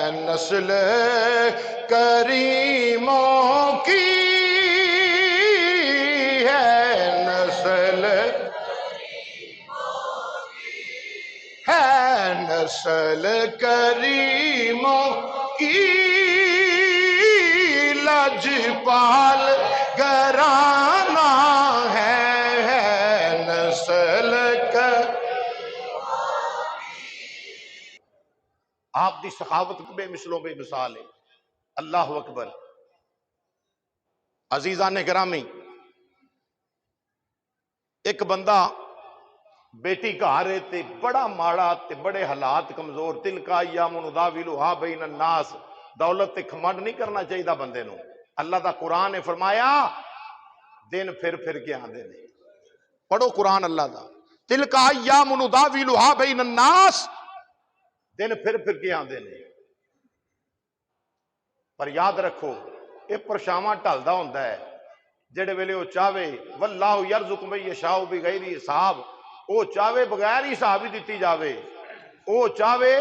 नस्ल करीमों की, है नस्ल, है नस्ल करीमों की, लजपाल घराना है नस्ल का। आपकी सखावत बेमिसलों बेमिसाल है। अल्लाह अकबर। अजीजा ने गिरामी, एक बंदा बेटी घर है ते बड़ा माड़ा ते बड़े हालात कमजोर, तिलका यामुनुदाविलु हा बैन अन्नास, दौलत ते खमंड नहीं करना चाहिए बंदे नूं। अल्लाह दा कुरान ने फरमाया दिन फिर के आंदे ने। पढ़ो कुरान अल्लाह दा। तिलका यामुनुदाविलु हा बैन अन्नास, दिन फिर के आंदे ने। पर याद रखो ये परछावां ढलदा हुंदा है, जेड़े वेले वो चाहे वल्लाहु यरज़ुकु मन यशाउ बिगैरि हिसाब, वो चाहे बगैर हिसाब ही दी जावे, वो चाहे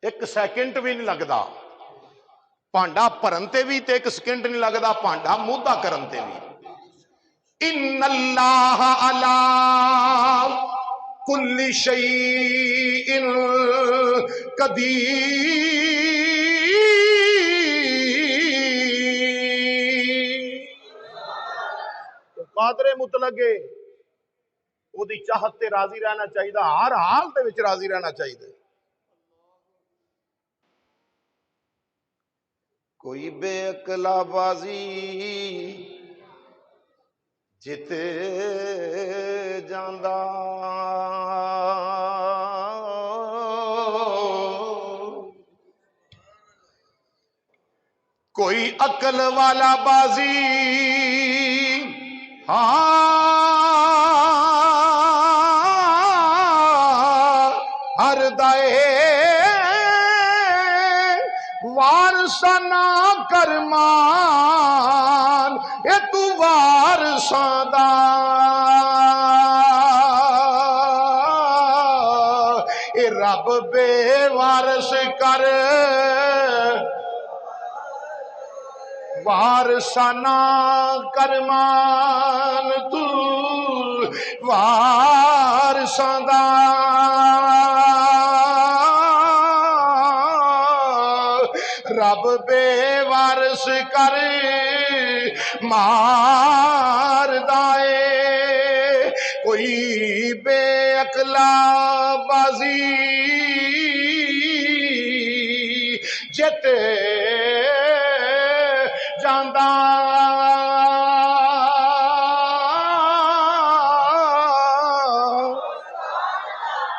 एक सेकंड भी नहीं लगता भांडा भरन ते भी, ते एक सेकंड नहीं लगता भांडा मुद्दा करन ते भी। इन्नल्लाह अला कुल्ली शैइन कदीर, कादरे मुतलगे, ओदी चाहत ते राजी रहना चाहिए, हर हाल दे विच राजी रहना चाहिए। कोई बेअकलाबाजी जित जांदा, कोई अकल वाला बाजी हर दाए, वारसा ना करमान ये तू वारसा दा, ये रब बेवारस कर वारसा ना करमान तू वारसा दा, रब बेवारस कर मार दाए। कोई बेअकला बाजी जित जांदा,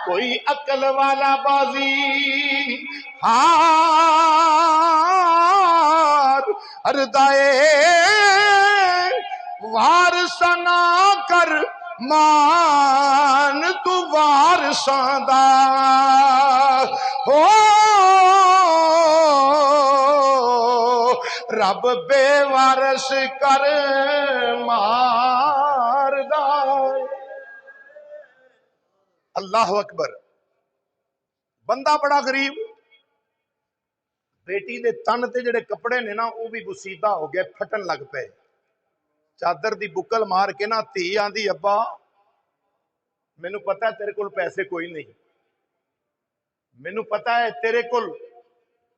कोई अकल वाला बाजी हार हरदाए, वारसा ना कर मान तू वारसा दा हो, रब बेवारस कर मारदा। अल्लाह अकबर। बंदा बड़ा गरीब, बेटी दे तन ते जेड़े कपड़े ने ना वो भी बुसीदा हो गए, फटन लग पे। चादर दी बुकल मार के ना धी आंदी अब्बा मैनू पता है तेरे कोल पैसे कोई नहीं, मैनू पता है तेरे कोल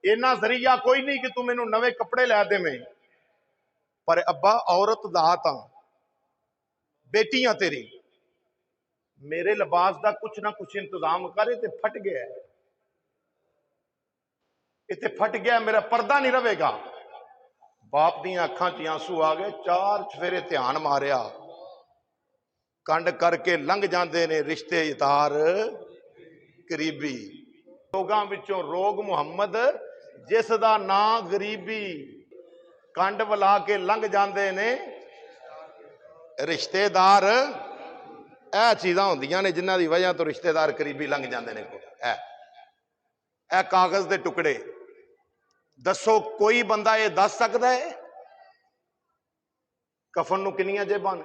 इना जरिया कोई नहीं कि तू मैनू नवे कपड़े लै देवें, पर अब्बा औरत दात हाँ, बेटियां तेरी, मेरे लिबास का कुछ ना कुछ इंतजाम करे। ते फट गया, इतने फट गया, मेरा पर्दा नहीं रहेगा। बाप दी अखां च आंसू आ गए, चार चफेरे ध्यान मारिया, कंड करके लंघ जाते ने रिश्तेदार गरीबी। रोगां विचों रोग मुहम्मद जिसदा नां गरीबी, कंड वला के लंघ जाते ने रिश्तेदार। यह चीज़ां होंदियां ने जिन्हां दी वजह तो रिश्तेदार गरीबी लंघ जाते हैं। ए कागज के टुकड़े दसो कोई बंदा ये दस सकता है कफन नूं कितनियां जेबां ने?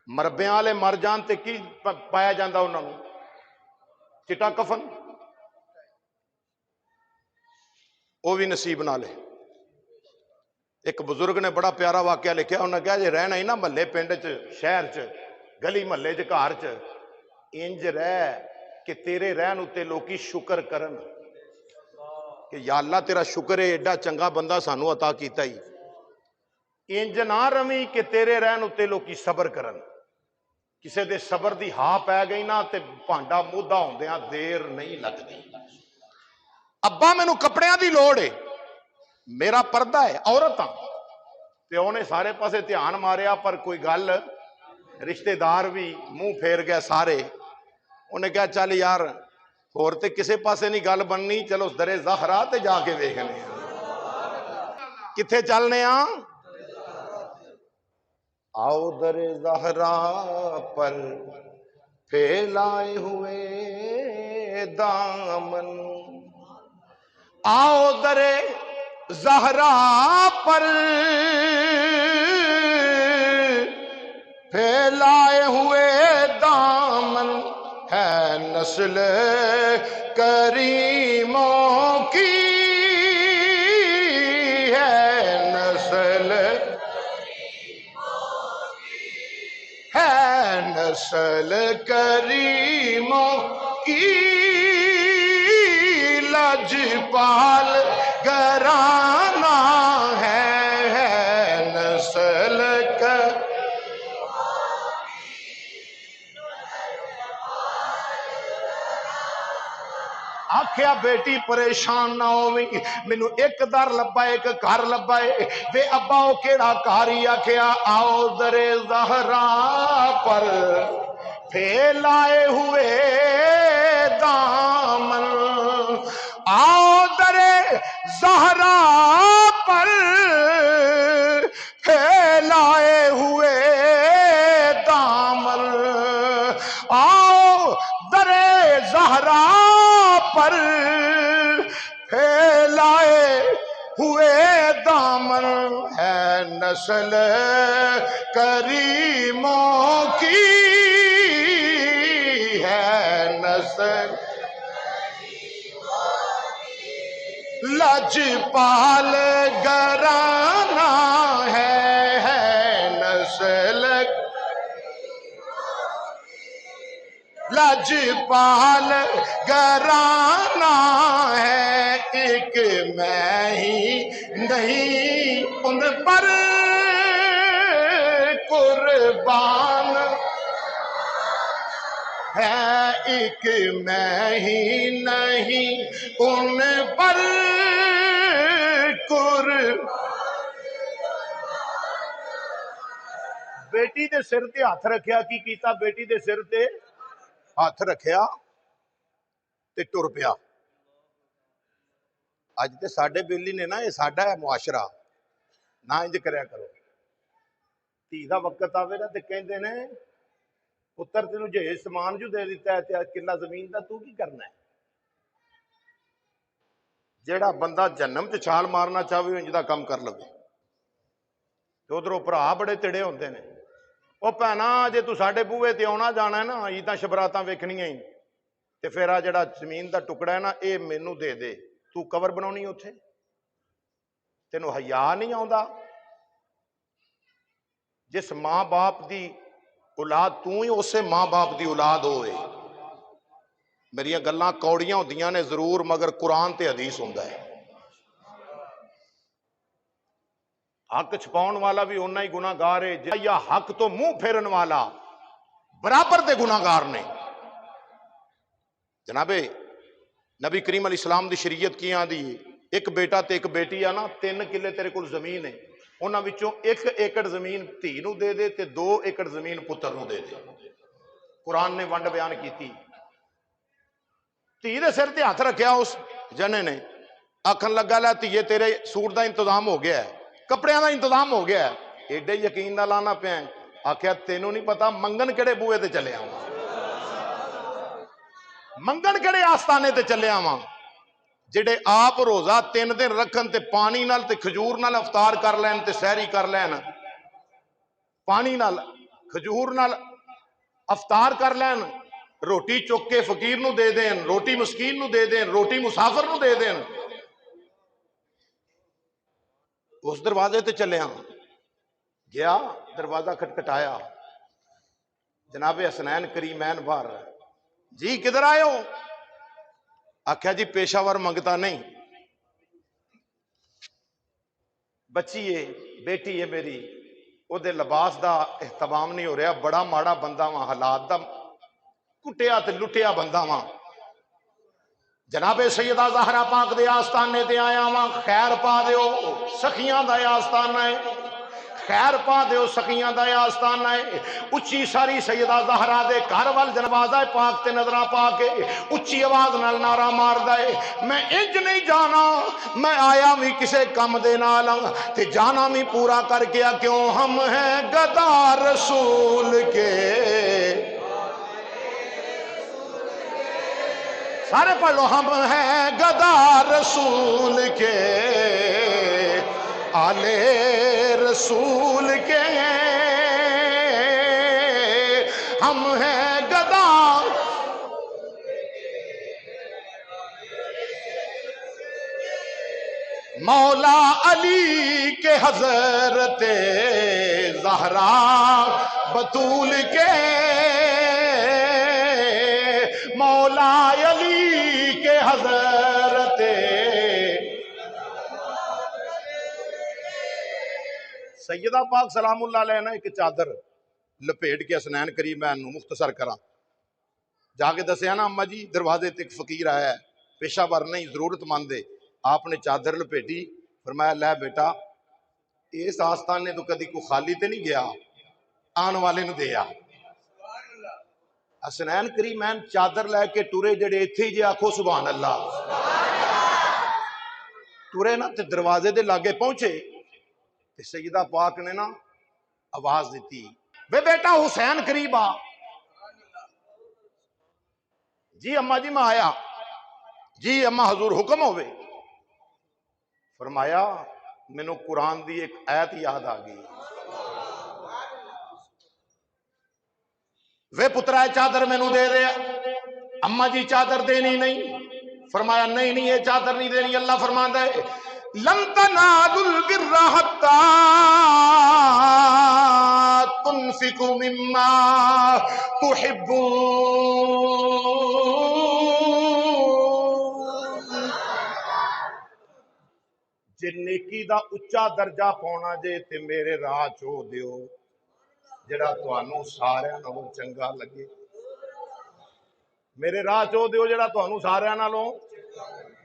मरब्बियां वाले मर जान ते की पाया जांदा उन्हां नूं? चिट्टा कफन वो भी नसीब ना ले। एक बुजुर्ग ने बड़ा प्यारा वाकया लिखा, उन्हें कहा जे रहना ही ना महल्ले पिंड च शहर च गली महल्ले च घर च इंज रह कि तेरे रहन उत्ते लोकी शुक्र करन कि या अल्लाह तेरा शुक्र है एडा चंगा बंदा सानू अता कीता ही। इंज ना रवी कि तेरे रहन उत्ते लोकी सबर करन। किसी दे सबर दी हां पै गई ना ते भांडा मुद्दा होंदियां देर नहीं लगती। अब्बा मैनू कपड़ियां दी लोड़ है, मेरा पर्दा है, औरत हाँ। प्यो ने सारे पासे ध्यान मारिया पर कोई गल, रिश्तेदार भी मुंह फेर गया सारे। उन्हें कहा चल यार होर ते किसे पासे नहीं गल बननी, चलो दरे ज़हरा ते जाके देखने किथे चलने आओ दरे ज़हरा पर फैलाए हुए दामन, आओ दरे ज़हरा पर फैलाए हुए दामन, है नस्ल करीमों की, है नस्ल, है नस्ल करीमों की, लजपाल घराना है नस्ल का। आख्या बेटी परेशान ना होवी, मैनू एक दर लब्बा एक घर लब्बा है वे अब्बा ओ केड़ा घर ही। आख्या आओ दरे ज़हरा पर फैलाए हुए दामन, आओ दरे ज़हरा पर फैलाए हुए दामन, आओ दरे ज़हरा पर फैलाए हुए दामन, है नस्ल करीमों की, है नस्ल लजपाल घराना है नस्ल लजपाल घराना है। एक मैं ही नहीं उन पर कुर्बान है, एक मैं ही नहीं उन पर बेटी दे सिर ते हाथ रखिया, की कीता बेटी दे सिर ते हाथ रखिया ते टुर पिया। अज ते साडे बेली ने ना, ये साडा है मुआशरा, ना इंज करया करो। धी दा वक्त आवे ना ते कहंदे ने पुत्र तेनू जहेज समान जू दे दिता है ते किला जमीन दा तू की करना है। जेड़ा बंदा जन्म च छाल मारना चाहे इंज दा काम कर लवे। उधरों भरा बड़े तिड़े होंदे ने, ओ भैना जे तू साडे बूहे ते आउणा जाना है ना, ईदां शबरातां वेखणियां ही, ते फिर आ जिहड़ा जमीन दा टुकड़ा है ना ये मैनू दे दे, तू कबर बनाउणी उत्थे, तेनू हया नहीं आउंदा। जिस मां बाप दी औलाद तू ही उसे मां बाप दी औलाद होए। मेरियां गल्लां कौड़ियां होंदियां ने जरूर, मगर कुरान ते हदीस हुंदा है। हक छपाउण वाला भी उन्ना ही गुनाहगार है, या हक तो मुंह फेरन वाला बराबर दे गुनाहगार ने। जनाबे नबी करीम अल इस्लाम दी शरीयत की आंदी, एक बेटा ते एक बेटी आ ना, 3 किले तेरे कोल जमीन है, उन्हां विचों 1 एकड़ जमीन धी नूं दे दे ते 2 एकड़ जमीन पुत्र नूं दे दे। कुरान ने वंड बयान की। धी दे सिर ते हथ रखिया उस जने ने, आखन लगा लै धीए तेरे सूट का इंतजाम हो गया है, कपड़ियां का इंतजाम हो गया है। एडे यकीन ना लाना पिया। आख्या तेनू नहीं पता मंगन केड़े बूहे ते चले आवां, मंगन केड़े आस्थाने ते चले आवां। जेडे आप रोजा 3 दिन रखन ते पानी नाल ते खजूर नाल अवतार कर लैन ते सहरी कर लैन, पानी नाल खजूर नाल अवतार कर लैन रोटी चुक के फकीर नूं दे देन, रोटी मस्कीन नूं दे देन, रोटी मुसाफिर नूं दे देन। उस दरवाजे ते चलिया गया, दरवाजा खटखटाया, जनाबे हसनैन करीमैन बाहर। जी किधर आए हो? आख्या जी पेशावर मंगता नहीं, बच्ची है, बेटी है मेरी, ओदे लिबास का एहतमाम नहीं हो रहा, बड़ा माड़ा बंदा वा, हालात का कुटिया ते लुटिया बंदा वा। जनाबे सैयदा ज़हरा पाक दे आस्थाने ते आया वा, खैर पा दियो, सखियां दा आस्थाना है, खैर पा दियो, सखियां दा आस्थाना है। उच्ची सारी सैयदा ज़हरा दे घर वाल दरवाजा पाक ते नजरा पा के उच्ची आवाज नाल नारा मारदा है, मैं इंज नहीं जाना, मैं आया भी किसे कम दे नाल ते जाना भी पूरा करके आ, क्यों हम हैं गदा रसूल के। सारे पढ़ लो, हम हैं गदा रसूल के, आले रसूल के, हम हैं गदा। मौला अली के हजरत ज़हरा बतूल के, मौला अली के हजरत। सैयदा पाक सलामुल्लाह अलैहा ने एक चादर लपेट के हसनैन करीमैन नूं मुख्तसर करा जाके दसिया ना, अम्मा जी दरवाजे ते एक फकीर आया है, पेशावर नहीं जरूरतमंद है। आपने चादर लपेटी, फरमाया लै बेटा, इस आस्थाने तो कदी को खाली ते नहीं गया, आने वाले नूं दे आ। हसनैन करीमैन चादर लैके टुरे, जेड़े इत्थे जे आखो सुभान अल्लाह, टुरे ना ते दरवाजे दे लागे पहुंचे ते सैयदा पाक ने ना आवाज दी, वे बेटा हुसैन करीब आ। जी अम्मा जी मैं आया। जी अम्मा हजूर हुक्म होवे। फरमाया मैनू कुरान दी एक आयत याद आ गई, वे पुत्रा चादर मैनू दे दे। अम्मा जी चादर देनी नहीं। फरमाया नहीं नहीं ये चादर नहीं देनी। अल्लाह फरमाता है लन तनालुल बिर्रा हत्ता तुनफिकू मिम्मा तुहिब्बून। जे नेकी दा उच्चा दर्जा पाउणा जे ते मेरे राह चो दियो जेड़ा तुहानू सारियां नालों चंगा लगे। मेरे राह चो दियो जेड़ा तुहानू सारियां नालों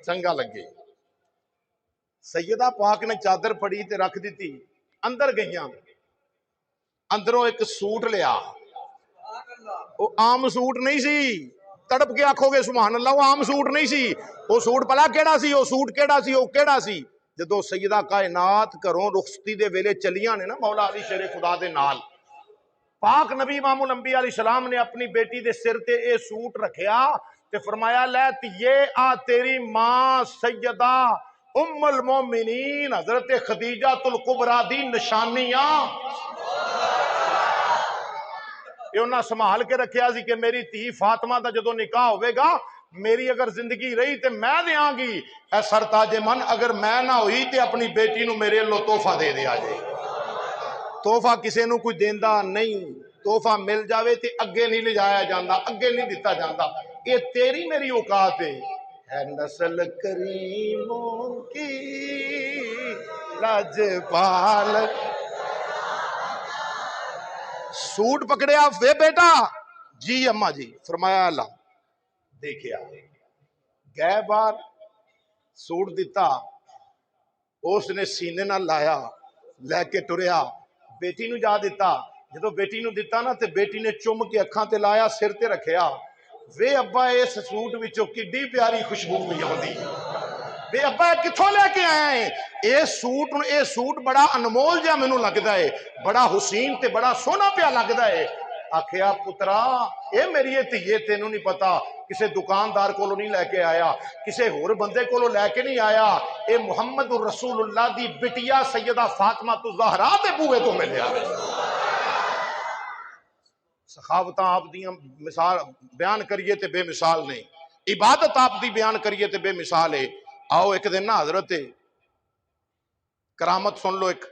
चंगा लगे। सैयदा पाक ने चादर फड़ी ते रख दी। अंदर गईयां, अंदरों एक सूट लिया। वो आम सूट नहीं सी, तड़प के आखोगे सुभान अल्लाह, वो आम सूट नहीं सी। वो सूट भला केड़ा सी, वो सूट केड़ा सी, वो केड़ा सी। जदों सैयदा कायनात घरों रुखसती दे वेले चलियां ने ना मौला अली शेरे खुदा दे नाल, पाक नबी इमामुल अंबिया अलैहिस्सलाम ने अपनी बेटी दे सिर ते ये सूट रखिया ते फरमाया लै ये आ तेरी मां सैयदा उम्मुल मोमिनीन हजरत खदीजा तुल कुबरा दी निशानियां। ये उन्हें संभाल के रखिया सी कि मेरी धी फातिमा दा जदों निकाह होवेगा, मेरी अगर जिंदगी रही तो मैं देंगी ऐ सरताजे मन, अगर मैं ना हुई तो अपनी बेटी नूं मेरे लो तोहफा दे दिया जे। तोहफा किसी नूं कोई देंदा नहीं, तोहफा मिल जावे ते अगे नहीं ले जाया जाता, अगे नहीं दिता जाता। ये तेरी मेरी औकात है नस्ल करीमों की लजपाल। सूट पकड़िया, वे बेटा। जी अम्मा जी। फरमाया अल्लाह देखिया, गए बार सूट दिता, उसने सीने नाल लाया, लैके टुरिया, बेटी नूं जा दिता। जो बेटी नूं दिता ना ते बेटी ने चुम के अखां ते लाया, सिर ते रखिया। वे अब्बा इस सूट विचों किड्डी प्यारी खुशबू पई आउंदी। वे अब्बा कित्थों लेके आया है ये सूट बड़ा अनमोल जिहा मैनूं लगदा है, बड़ा हुसीन ते बड़ा सोहना पिया लगदा है। आखिया पुत्रा ये मेरी धीए, तेनू नहीं पता, किसी दुकानदार को नहीं लैके आया, किसी होर बंदे को लैके नहीं आया, ये मुहम्मद रसूलुल्लाह दी बिटिया सैयदा फातिमा ज़हरा दे बूहे तो मिलिया। सखावतां आप दियां मिसाल बयान करिए ते बेमिसाल ने, इबादत आप दी बयान करिए ते बेमिसाल है। आओ एक दिन ना हजरत करामत सुन लो, एक